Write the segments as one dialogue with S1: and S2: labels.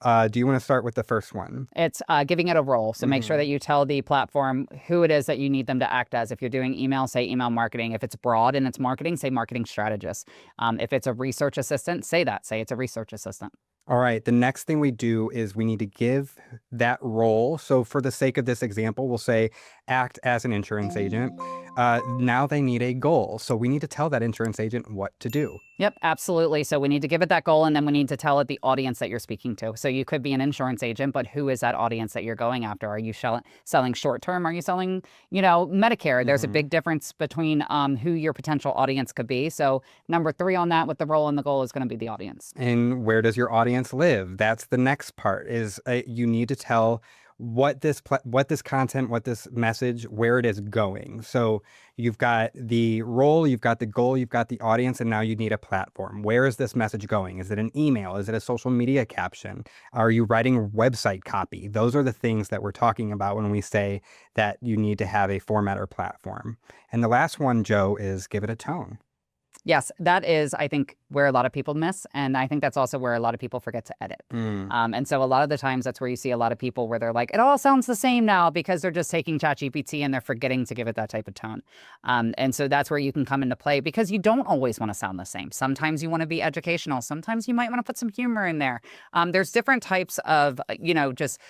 S1: Do you want to start with the first one?
S2: It's giving it a role. So make sure that you tell the platform who it is that you need them to act as. If you're doing email, say email marketing. If it's broad and it's marketing, say marketing strategist. If it's a research assistant, say that. Say it's a research assistant.
S1: All right, the next thing we do is we need to give that role. So for the sake of this example, we'll say act as an insurance agent. Now they need a goal. So we need to tell that insurance agent what to do.
S2: Yep, absolutely. So we need to give it that goal, and then we need to tell it the audience that you're speaking to. So you could be an insurance agent, but who is that audience that you're going after? Are you selling short term? Are you selling, Medicare? There's a big difference between who your potential audience could be. So number 3 on that with the role and the goal is going to be the audience.
S1: And where does your audience live? That's the next part is you need to tell what this content, what this message, where it is going. So you've got the role, you've got the goal, you've got the audience, and now you need a platform. Where is this message going? Is it an email? Is it a social media caption? Are you writing website copy? Those are the things that we're talking about when we say that you need to have a format or platform. And the last one, Joe, is give it a tone.
S2: Yes, that is, I think, where a lot of people miss. And I think that's also where a lot of people forget to edit. And so a lot of the times that's where you see a lot of people where they're like, it all sounds the same now because they're just taking ChatGPT and they're forgetting to give it that type of tone. And so that's where you can come into play because you don't always want to sound the same. Sometimes you want to be educational. Sometimes you might want to put some humor in there. There's different types of, just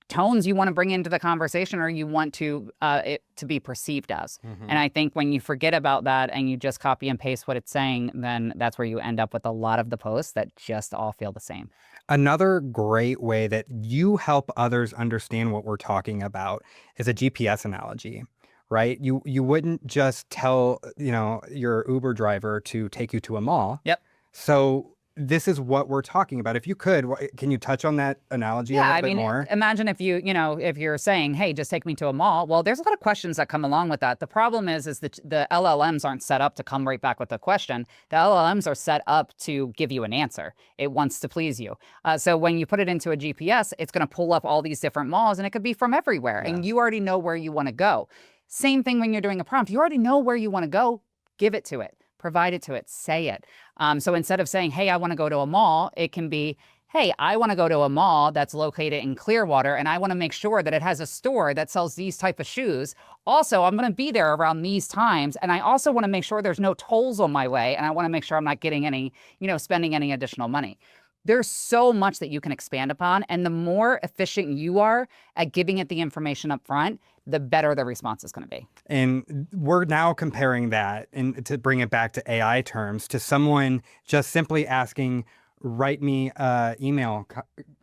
S2: tones you want to bring into the conversation or you want to it to be perceived as. And I think when you forget about that and you just copy and paste what it's saying, then that's where you end up with a lot of the posts that just all feel the same.
S1: Another great way that you help others understand what we're talking about is a GPS analogy. Right? You wouldn't just tell, your Uber driver to take you to a mall.
S2: Yep.
S1: So this is what we're talking about. If you could, can you touch on that analogy a little bit more?
S2: Imagine if if you're saying, hey, just take me to a mall. Well, there's a lot of questions that come along with that. The problem is that the LLMs aren't set up to come right back with a question. The LLMs are set up to give you an answer. It wants to please you. So when you put it into a GPS, it's going to pull up all these different malls and it could be from everywhere. Yeah. And you already know where you want to go. Same thing when you're doing a prompt. You already know where you want to go. Give it to it. Provide it to it. Say it. So instead of saying, hey, I want to go to a mall, it can be, hey, I want to go to a mall that's located in Clearwater, and I want to make sure that it has a store that sells these type of shoes. Also, I'm going to be there around these times, and I also want to make sure there's no tolls on my way, and I want to make sure I'm not getting any, spending any additional money. There's so much that you can expand upon, and the more efficient you are at giving it the information up front, the better the response is going to be.
S1: And we're now comparing that, and to bring it back to AI terms, to someone just simply asking, write me email,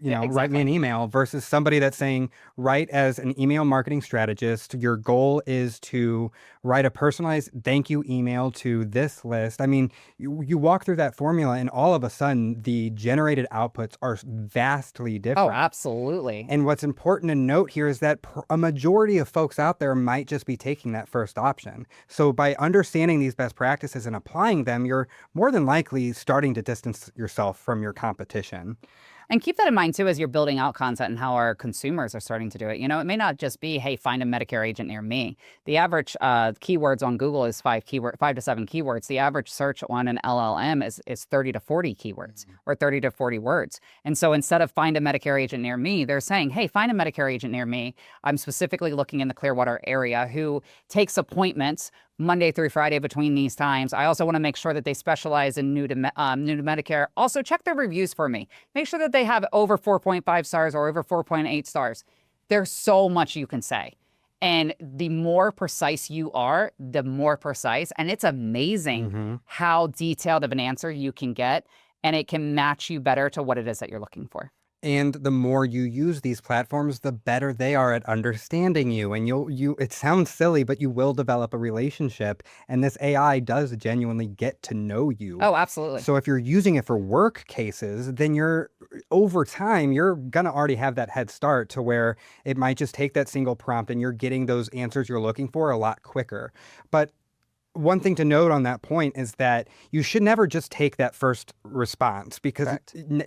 S2: Exactly.
S1: Write me an email versus somebody that's saying, write as an email marketing strategist. Your goal is to write a personalized thank you email to this list. I mean, you walk through that formula and all of a sudden the generated outputs are vastly different.
S2: Oh, absolutely.
S1: And what's important to note here is that a majority of folks out there might just be taking that first option. So by understanding these best practices and applying them, you're more than likely starting to distance yourself from your competition.
S2: And keep that in mind, too, as you're building out content and how our consumers are starting to do it. It may not just be, hey, find a Medicare agent near me. The average keywords on Google is 5 to 7 keywords. The average search on an LLM is 30 to 40 keywords or 30 to 40 words. And so instead of find a Medicare agent near me, they're saying, hey, find a Medicare agent near me. I'm specifically looking in the Clearwater area who takes appointments Monday through Friday between these times. I also want to make sure that they specialize in new to Medicare. Also, check their reviews for me. Make sure that they have over 4.5 stars or over 4.8 stars. There's so much you can say. And the more precise you are, the more precise. And it's amazing how detailed of an answer you can get. And it can match you better to what it is that you're looking for.
S1: And the more you use these platforms, the better they are at understanding you. And it sounds silly, but you will develop a relationship. And this AI does genuinely get to know you.
S2: Oh, absolutely.
S1: So if you're using it for work cases, then over time, you're going to already have that head start to where it might just take that single prompt and you're getting those answers you're looking for a lot quicker. But one thing to note on that point is that you should never just take that first response because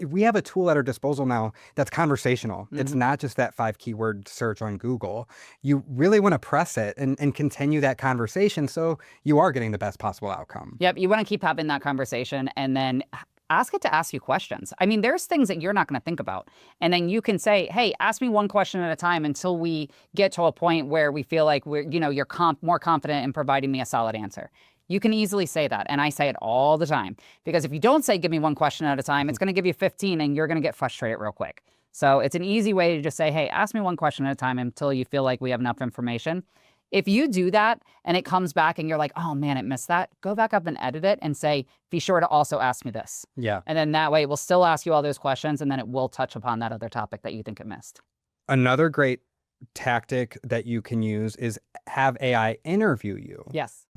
S1: we have a tool at our disposal now that's conversational. It's not just that 5 keyword search on Google. You really want to press it and continue that conversation so you are getting the best possible outcome.
S2: Yep. You want to keep having that conversation and then ask it to ask you questions. I mean, there's things that you're not going to think about. And then you can say, hey, ask me one question at a time until we get to a point where we feel like you're more confident in providing me a solid answer. You can easily say that. And I say it all the time, because if you don't say, give me one question at a time, it's going to give you 15 and you're going to get frustrated real quick. So it's an easy way to just say, hey, ask me one question at a time until you feel like we have enough information. If you do that and it comes back and you're like, oh man, it missed that, go back up and edit it and say, be sure to also ask me this.
S1: Yeah.
S2: And then that way it will still ask you all those questions, and then it will touch upon that other topic that you think it missed.
S1: Another great tactic that you can use is have AI interview you.
S2: Yes.